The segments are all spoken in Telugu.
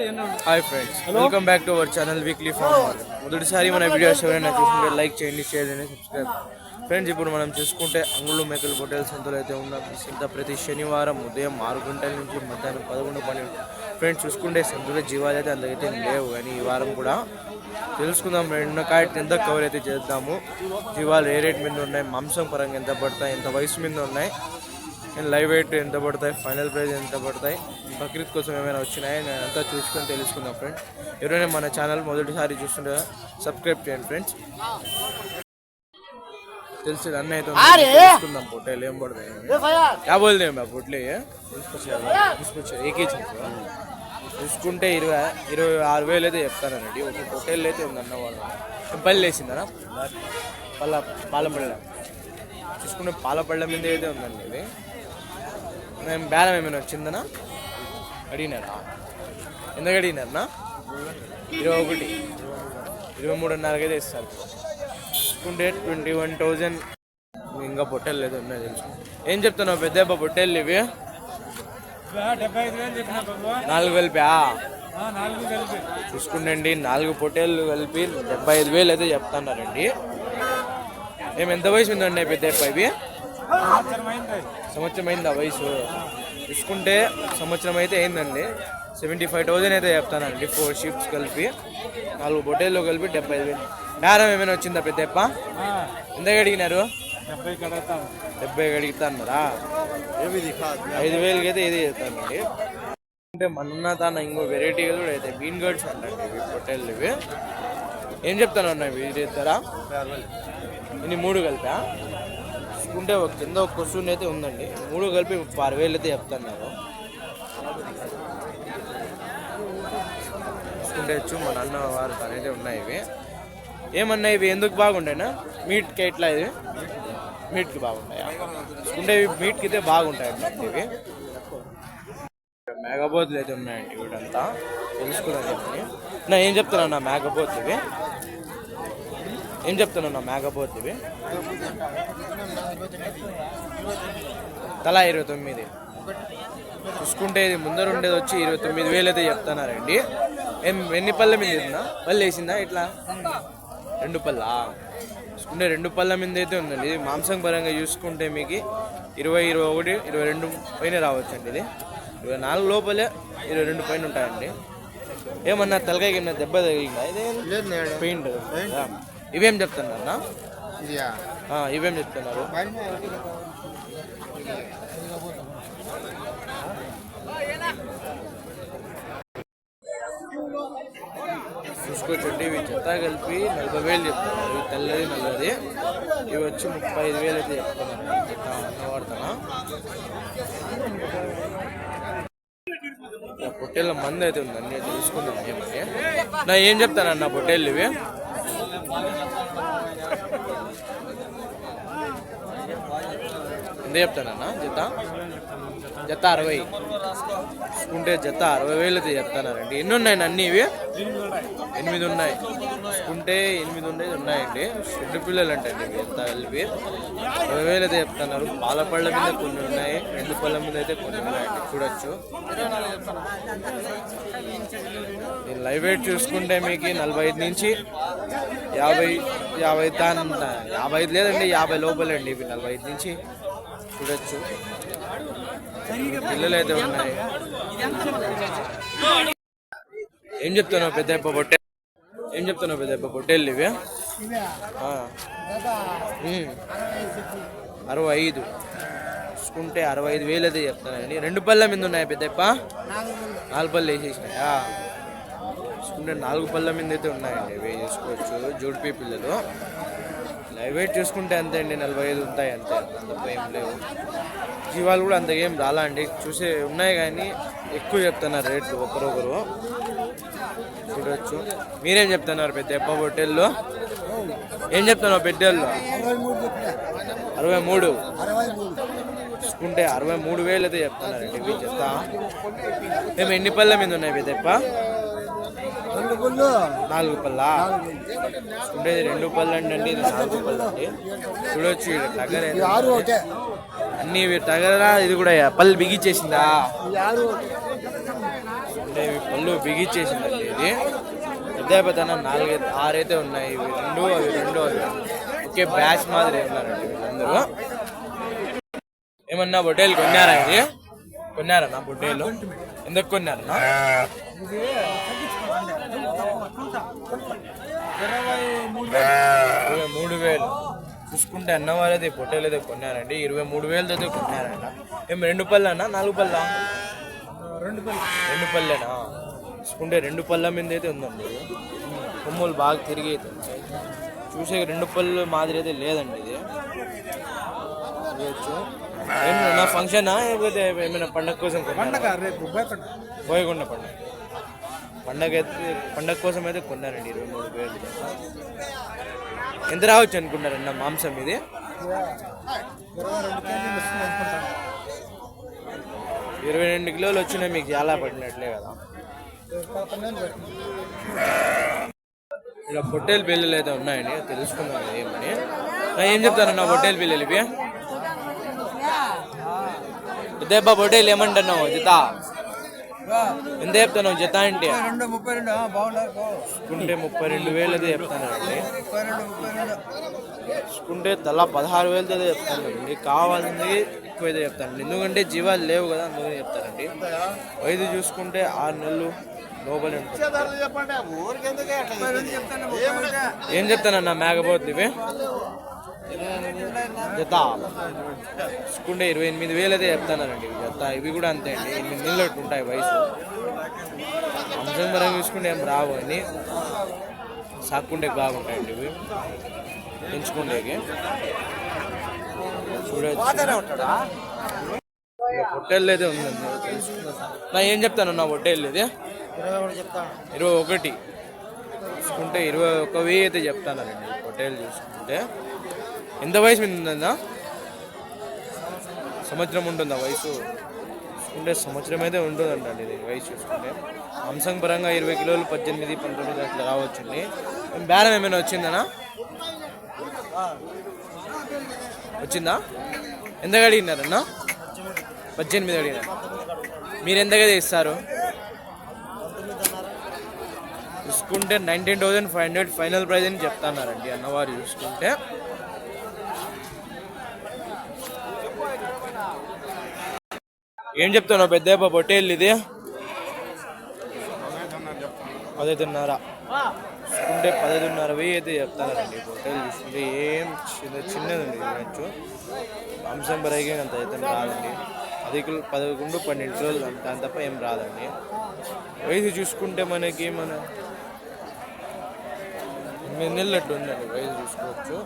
Hi friends, welcome back to our channel weekly farmer. మొదటిసారి మన వీడియోస్ ఎవరైనా చూసుకుంటే లైక్ చేయండి, షేర్ చేయండి, సబ్స్క్రైబ్. ఫ్రెండ్స్, ఇప్పుడు మనం చూసుకుంటే అంగుళ్ళు మేకలు పొట్టేల సంతలో అయితే ఉన్నాం. ఈ సంత ప్రతి శనివారం ఉదయం 6 గంటల నుంచి మధ్యాహ్నం 11:12. ఫ్రెండ్స్, చూసుకుంటే సంతలో జీవాలు అయితే అందుకైతే లేవు, కానీ ఈ వారం కూడా తెలుసుకుందాం. రెండున్న కాయట్ ఎంత కవర్ అయితే చేద్దాము. జీవాలు ఏ రేట్ మీద ఉన్నాయి, మాంసం పరంగా ఎంత పడతాయి, ఎంత వయసు మీద ఉన్నాయి, లైవ్ వెయిట్ ఎంత పడతాయి, ఫైనల్ ప్రైస్ ఎంత పడతాయి, బక్రీద్ కోసం ఏమైనా వచ్చినాయి, నేను అంతా చూసుకొని తెలుసుకుందాం. ఫ్రెండ్స్, ఎవరైనా మన ఛానల్ మొదటిసారి చూస్తుంటే సబ్స్క్రైబ్ చేయండి. ఫ్రెండ్స్, తెలిసి అన్నీ అయితే చూసుకుందాం. పొట్టేలు ఏం పడతాయి, क्या बोलते हैं పొట్లే చూసుకుంటే 26,000 అయితే చెప్తానండి. ఒక పొట్టేళ్ళు అయితే ఉందన్న వాళ్ళు పళ్ళు వేసిందనా పాలపళ్ళ చూసుకుంటే పాలపళ్ళ మీద అయితే ఉందండి. ఇది మేము బేరం ఏమైనా వచ్చిందనా అడిగినారా? ఎందుకు అడిగినారనా? 21, 23.5 అయితే ఇస్తారు. చూసుకుంటే 21,000. ఇంకా పొట్టేలు లేదు ఉన్నాయి తెలుసు. ఏం చెప్తున్నావు పెద్ద పొట్టేళ్ళు ఇవి? 4 కలిపా? చూసుకుంటండి, 4 పొట్టేళ్ళు కలిపి 75,000 అయితే చెప్తున్నారండి. మేము ఎంత వయసు ఉందండి పెద్ద ఇవి? సంవత్సరం అయిందా వయసు? చూసుకుంటే సంవత్సరం అయితే అయిందండి. 75,000 అయితే చెప్తానండి. 4 షిప్స్ కలిపి 4 పొట్టేళ్ళు కలిపి 75,000. బేరం ఏమైనా వచ్చిందా పెద్దప్ప? ఎంతగా అడిగినారు? 70 అడుగుతా అన్నారా? 5,000 అయితే ఇది చెప్తానండి. అంటే మన తాన ఇంకో వెరైటీగా కూడా అయితే బీన్ గర్డ్స్ అంటండి ఇవి పొట్టేళ్ళు. ఇవి ఏం చెప్తాను అన్న ఇవి చేస్తారా? ఇన్ని 3 కలిపా? చూసుకుంటే కింద ఒక క్వశ్చన్ అయితే ఉందండి. 3 కలిపి 6,000 అయితే చెప్తున్నారు. చూసుకుంటే మన అన్న వారు అనేది ఉన్నాయి. ఇవి ఏమన్నా ఇవి ఎందుకు బాగుంటాయినా? మీట్కి ఎట్లా? ఇది మీట్కి బాగుంటాయా? చూసుకుంటే ఇవి మీట్కి అయితే బాగుంటాయి అన్నట్టు. ఇవి మేఘబోతులు అయితే ఉన్నాయండి. వీడంతా తెలుసుకుందాం చెప్పని. నా ఏం చెప్తున్నా నా మేఘబోతు ఇవి? ఏం చెప్తున్నా నా మేఘబోతు ఇవి? తలా 29. చూసుకుంటే ఇది ముందర ఉండేది వచ్చి 29,000 అయితే చెప్తున్నారండి. ఎన్ని పళ్ళ మీద ఉందా? పళ్ళు వేసిందా ఇట్లా? 2 పళ్ళ. చూసుకుంటే 2 పళ్ళ మీద అయితే ఉందండి. ఇది మాంసం పరంగా చూసుకుంటే మీకు 20, 21, 22 పైన రావచ్చండి. ఇది 24 లోపలే 22 పైన ఉంటాయండి. ఏమన్నా తలకాయ కింద దెబ్బ తగిలిందా? ఇదే పెయింట్. ఇవేం చెప్తున్నా? ఇవేం చెప్తున్నారు? చూసుకోవచ్చండి. ఇవి చెత్త కలిపి 40,000 చెప్తున్నారు. ఇవి తెల్లది నల్లది. ఇవి వచ్చి 35,000 అయితే చెప్తున్నారు. వాడుతున్నా పొట్టేళ్ళ మంది అయితే ఉందండి. తెలుసుకుందాం ఏమంటే. నా ఏం చెప్తానన్న పొట్టేళ్ళు ఇవి? ఎంత చెప్తానన్నా జత 60. చూసుకుంటే జత 60,000 అయితే చెప్తానండి. ఎన్ని ఉన్నాయండి అన్నీ? ఇవి 8 ఉన్నాయి. చూసుకుంటే 8 ఉన్నాయండి. 2 పిల్లలు అంటే ఇవి ఎంత కలిపి 60,000 అయితే చెప్తున్నారు. పాల పళ్ళ మీద కొన్ని ఉన్నాయి, 2 పళ్ళ మీద అయితే కొన్ని ఉన్నాయండి. చూడొచ్చు. లైవ్ వెయిట్ చూసుకుంటే మీకు 45 నుంచి 50 దాని 55 లేదండి, 50 లోపలండి. ఇవి 45 నుంచి చూడొచ్చు. పిల్లలు అయితే ఉన్నాయి. ఏం చెప్తున్నావు పెద్ద పొట్టే? ఏం చెప్తున్నావు పెద్ద పొట్టేళ్ళు ఇవి? 65. చూసుకుంటే 65,000 అయితే చెప్తానండి. 2 పళ్ళ మీద ఉన్నాయి పెద్దప్ప? 4 పళ్ళు వేసేసినాయా? చూసుకుంటే 4 పళ్ళ మీద అయితే ఉన్నాయండి. ఇవి చూసుకోవచ్చు. జోడిపి పిల్లలు. లైవ్ వెయిట్ చూసుకుంటే అంతే అండి, 45 ఉంటాయి అంతే. అంత ఏం లేవు. జీవాలు కూడా అంత ఏం రాలా అండి. చూసే ఉన్నాయి కానీ ఎక్కువ చెప్తున్నారు రేట్లు ఒకరొకరు. చూడొచ్చు. మీరేం చెప్తున్నారు పెద్ద ఎప్ప పొట్టేళ్ళు? ఏం చెప్తున్నావు పెద్దోళ్ళు? 63. చూసుకుంటే 63,000 అయితే చెప్తున్నారండి. ఇవి చెప్తా మేము ఎన్ని పళ్ళ మీద ఉన్నాయి పెద్దప్ప? 4 పళ్ళ. చూసుకుంటే 2 పళ్ళు అండి. ఇది 4 పళ్ళు అండి. చూడొచ్చు. టగర్ అన్ని టగరా. ఇది కూడా పళ్ళు బిగించేసిందా? చూసుకుంటే ఇవి పళ్ళు బిగిచ్చేసిందండి. ఇది పెద్ద పెద్దన 6 అయితే ఉన్నాయి. ఇవి రెండు అవి ఒకే బ్యాచ్ మాదిరి ఉన్నారండి వీళ్ళందరూ. ఏమన్నా బొట్టేలు కొన్నారా? ఇది కొన్నారన్నా బొట్టేలు? ఎందుకు కొన్నారన్నా? 23,000 చూసుకుంటే అన్నవారు అయితే పొట్టేలు అయితే కొన్నారండి. 23,000 అయితే కొన్నారంట. ఏం 2 పళ్ళనా 4 పళ్ళ? 2 పళ్ళేనా? చూసుకుంటే 2 పళ్ళ మీద అయితే ఉందండి. కొమ్ములు బాగా తిరిగి అయితే ఉంటాయి. చూసే 2 పళ్ళు మాదిరి అయితే లేదండి. ఇది చూడవచ్చు. ఏమన్నా ఫంక్షనా లేకపోతే ఏమైనా పండగ కోసం? పోయకుండా పండగ కోసం అయితే కొన్నారండి 23,000. ఎంత రావచ్చు అనుకున్నారన్న మాంసం ఇది? 22 కిలోలు వచ్చినాయి. మీకు చాలా పడినట్లే కదా. ఇలా పొట్టేలు పిల్లలు అయితే ఉన్నాయండి, తెలుసుకుందాం ఏమని. ఏం చెప్తానన్నా పొట్టేలు పిల్లలు ఇవి? ఇదేబ్బా పొట్టేలు ఏమంటున్నావు జత? ఎంత చెప్తాను జత అంటే? 32,000 అయితే చెప్తానండి. చూసుకుంటే తలా 16,000 అయితే చెప్తానండి. కావాల్సింది ఎక్కువ అయితే చెప్తానండి, ఎందుకంటే జీవాలు లేవు కదా, అందుకని చెప్తానండి. వయసు చూసుకుంటే 6 నెలలు లోపలే ఉంటుంది. ఏం చెప్తానన్నా మేకపోతుంది ఇవి జత? చూసుకుంటే 28,000 అయితే చెప్తానండి జత. ఇవి కూడా అంతే అండి, 8 నెలలు ఉంటాయి వయసు. అంశం పరంగా చూసుకుంటే ఏం రావు అని, సాక్కుంటే బాగుంటాయండి ఇవి పెంచుకుండేకి. చూడవచ్చు పొట్టేళ్ళు అయితే ఉందండి, తెలుసుకుందా. ఏం చెప్తాను నా పొట్టేళ్ళు ఇది? 21 చూసుకుంటే 21,000 అయితే చెప్తానండి పొట్టేళ్ళు. చూసుకుంటే ఎంత వయసు మీద ఉందన్నా? సంవత్సరం ఉంటుందా వయసు? చూసుకుంటే సంవత్సరం అయితే ఉంటుందండి ఇది వయసు. చూసుకుంటే అంశం పరంగా 20 కిలోలు 18, 19 అట్లా రావచ్చండి. బేరం ఏమైనా వచ్చిందనా? వచ్చిందా? ఎంతగా అడిగినారన్నా? 18 అడిగినారు. మీరు ఎంతగా ఇస్తారు? చూసుకుంటే 19,500 ఫైనల్ ప్రైజ్ అని చెప్తున్నారండి అన్నవారు. చూసుకుంటే ఏం చెప్తున్నావు పెద్ద పొట్టేళ్ళు ఇది? 15,500 చూసుకుంటే 15,500 అయితే చెప్తానండి పొట్టేళ్ళు. చూసుకుంటే ఏం చిన్నది ఉంది చూడచ్చు. అంశం బరైకి అంత అయితే రాదండి. 11, 12 కిలోలు దాని తప్ప ఏం రాదండి. వయసు చూసుకుంటే మనకి 8 నెలలు అట్టు ఉందండి వయసు. చూసుకోవచ్చు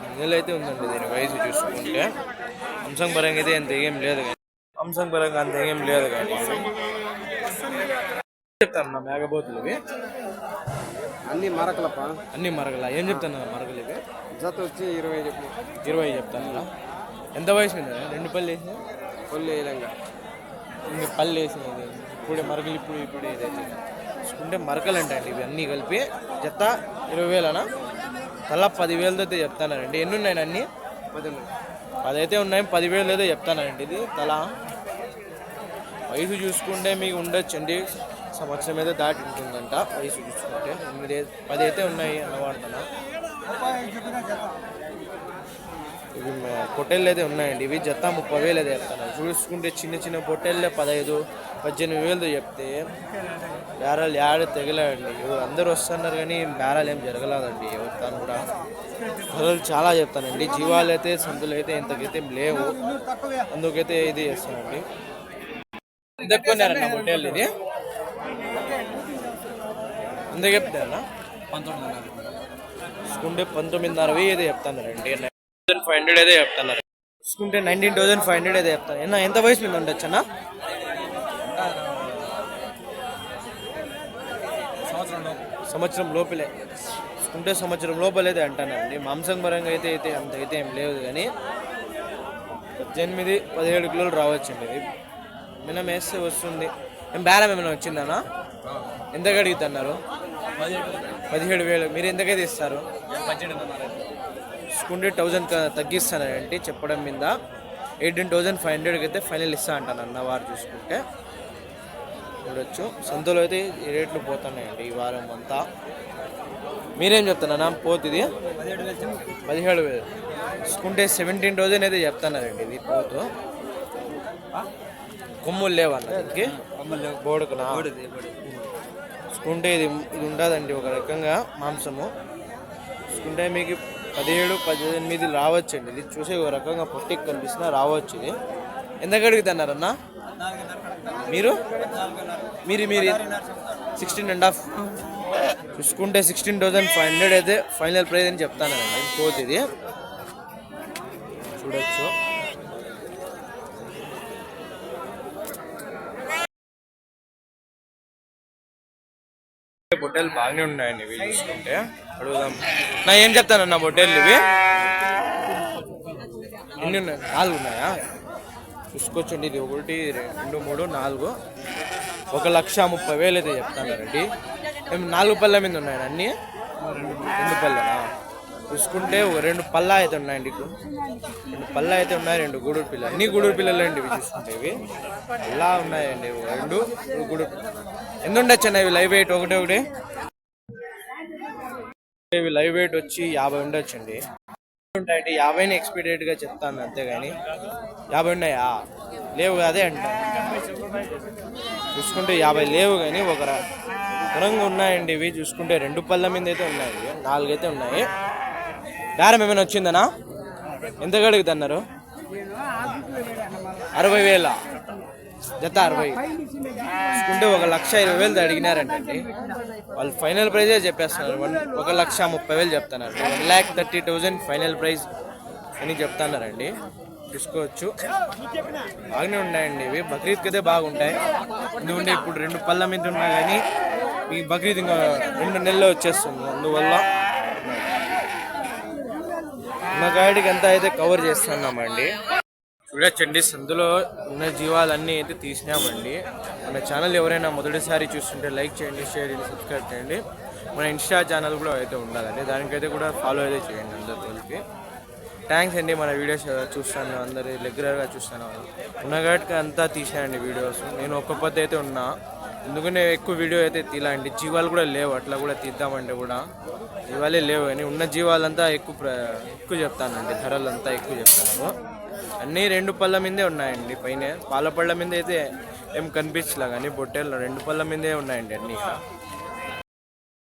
8 నెలలు అయితే ఉందండి దీని వయసు. చూసుకుంటే అంశం పరంగా అయితే అంత ఏం లేదు కానీ చెప్తాను మేకపోతులు ఇవి అన్ని మరకలప్ప. అన్ని మరకలా? ఏం చెప్తాను మరకలు ఇవి? జత వచ్చి 20 చెప్తాను. ఎంత వయసు మీద? 2 పళ్ళు వేసిన పళ్ళు వేయలేంగా, ఇంక పళ్ళు వేసినది ఇప్పుడే మరకలు. ఇప్పుడు ఏదైతే చూసుకుంటే మరకలు అంటండి ఇవి అన్నీ కలిపి జత 20,000 తలా 10,000 అయితే చెప్తానండి. ఎన్ని ఉన్నాయి అన్నీ? 10 అయితే ఉన్నాయి. 10,000 అయితే చెప్తానండి ఇది తలా. వయసు చూసుకుంటే మీకు ఉండొచ్చండి, సంవత్సరం అయితే దాటి ఉంటుందంట వయసు చూసుకుంటే. 10 అయితే ఉన్నాయి అన్నవాడుతున్నా. ఇవి పొట్టేళ్ళు అయితే ఉన్నాయండి. ఇవి జత 30,000 అయితే చెప్తాను. చూసుకుంటే చిన్న పొట్టేళ్ళే 15, 18,000 చెప్తే బేరాలు ఏడ తెగలేదండి. అందరూ వస్తున్నారు కానీ బేరాలు ఏం జరగలేదండి ఎవరితాను కూడా. ధరలు చాలా చెప్తానండి. జీవాలు అయితే సందులు అయితే ఇంతకైతే లేవు, అందుకైతే ఇది చేస్తానండి. ఎంత కొన్నారన్న పొట్టేళ్ళు ఇది? ఎంత చెప్తారన్నా? 19,500 చూసుకుంటే 19,500 అయితే చెప్తానండి. 19,500 అయితే చెప్తున్నారు. చూసుకుంటే 19,500 అయితే చెప్తాను. ఎంత వయసు మీద ఉండొచ్చు అన్న? సంవత్సరం లోపలే. చూసుకుంటే సంవత్సరం లోపలైతే అంటానండి. మాంసం పరంగా అయితే అంతైతే ఏం లేదు కానీ 18, 17 కిలోలు రావచ్చండి. ఇది మినం వేస్తే వస్తుంది. ఏం బేరం ఏమైనా వచ్చిందన్నా? ఎంతగా అడుగుతున్నారు? 17,000. మీరు ఎంతకైతే ఇస్తారు? 18,500. చూసుకుంటే 1000 తగ్గిస్తానంటే చెప్పడం మీద 18,500కి అయితే ఫైనల్ ఇస్తా అంటాను అన్నవారు చూసుకుంటే చూడొచ్చు. సంతలో అయితే ఈ రేట్లు పోతున్నాయండి ఈ వారం అంతా. మీరేం చెప్తున్నా పోతుంది 17,000 చూసుకుంటే 17,000 అయితే చెప్తున్నారండి ఇది పోతు. కొమ్ములు లేవన్న దీనికి బోడుకునా చూసుకుంటే ఇది ఉండదండి ఒక రకంగా మాంసము. చూసుకుంటే మీకు 17-18 రావచ్చండి. ఇది చూసే ఒక రకంగా పొట్టికి కనిపిస్తున్నా రావచ్చు. ఇది ఎంత అడుగుతున్నారన్నా మీరు? మీరు 16.5 చూసుకుంటే 16,500 అయితే ఫైనల్ ప్రైస్ అని చెప్తానండి పోతే. ఇది చూడొచ్చు. బొట్టెలు బాగానే ఉన్నాయండి ఇవి చూసుకుంటే. అడుగుదాం నా ఏం చెప్తానన్నా బొట్టెలు ఇవి ఎన్ని ఉన్నాయి? 4 ఉన్నాయా చూసుకోవచ్చండి. ఇది 1 2 3 4 1,30,000 అయితే చెప్తానండి. 4 పళ్ళ మీద ఉన్నాయండి అన్నీ. 2 పళ్ళనా చూసుకుంటే 2 పళ్ళ అయితే ఉన్నాయండి. 2 పళ్ళ అయితే ఉన్నాయి. 2 గూడూరు పిల్లలు అన్ని గూడూరు పిల్లలు అండి ఇవి చూసుకుంటే. ఇవి ఇలా ఉన్నాయండి 2 గూడూరు. ఎంత ఉండొచ్చండి ఇవి లైవ్ వెయిట్? ఒకటి ఇవి లైవ్ వెయిట్ వచ్చి 50 ఉండొచ్చండి. ఉంటాయండి 50ని ఎక్స్పీరియట్గా చెప్తాను అంతేగాని 50 ఉన్నాయా? లేవు అదే అంట చూసుకుంటే 50 లేవు కానీ ఒక రంగు ఉన్నాయండి ఇవి చూసుకుంటే. 2 పళ్ళ మీద అయితే ఉన్నాయి. 4 అయితే ఉన్నాయి. బేరం ఏమైనా వచ్చిందనా? ఎంత అడుగుతున్నారు? 60,000 జత 60 చూసుకుంటే 1,20,000 అడిగినారంటండి. వాళ్ళు ఫైనల్ ప్రైజే చెప్పేస్తున్నారు. 1,30,000 చెప్తున్నారు. 1,30,000 ఫైనల్ ప్రైజ్ అని చెప్తున్నారండి. చూసుకోవచ్చు బాగానే ఉన్నాయండి ఇవి. బక్రీద్కి అయితే బాగుంటాయి. ఎందుకంటే ఇప్పుడు 2 పళ్ళ మీద ఉన్నా కానీ ఈ బక్రీద్ ఇంకా 2 నెలల్లో వచ్చేస్తుంది. అందువల్ల ఉన్న గాడికి అంతా అయితే కవర్ చేస్తున్నామండి. చూడొచ్చండి సందులో ఉన్న జీవాలన్నీ అయితే తీసినామండి. మన ఛానల్ ఎవరైనా మొదటిసారి చూస్తుంటే లైక్ చేయండి, షేర్ చేయండి, సబ్స్క్రైబ్ చేయండి. మన ఇన్స్టా ఛానల్ కూడా అయితే ఉండాలండి. దానికైతే కూడా ఫాలో అయితే చేయండి అందరికీ. థ్యాంక్స్ అండి. మన వీడియోస్ చూస్తాను అందరు రెగ్యులర్గా చూస్తాను. ఉన్నగాటికి అంతా తీసానండి వీడియోస్. నేను ఒక్క పొద్దు అయితే ఉన్నా. ఎందుకంటే ఎక్కువ వీడియో అయితే తీలాంటి జీవాలు కూడా లేవు. అట్లా కూడా తీద్దామంటే కూడా జీవాలే లేవు. కానీ ఉన్న జీవాలంతా ఎక్కువ చెప్తానండి. ధరలంతా ఎక్కువ చెప్తాను. అన్నీ 2 పళ్ళ మీదే ఉన్నాయండి. పైన పాల పళ్ళ మీద అయితే ఏం కనిపించలే కానీ బొట్టెలు 2 పళ్ళ మీదే ఉన్నాయండి అన్నీ.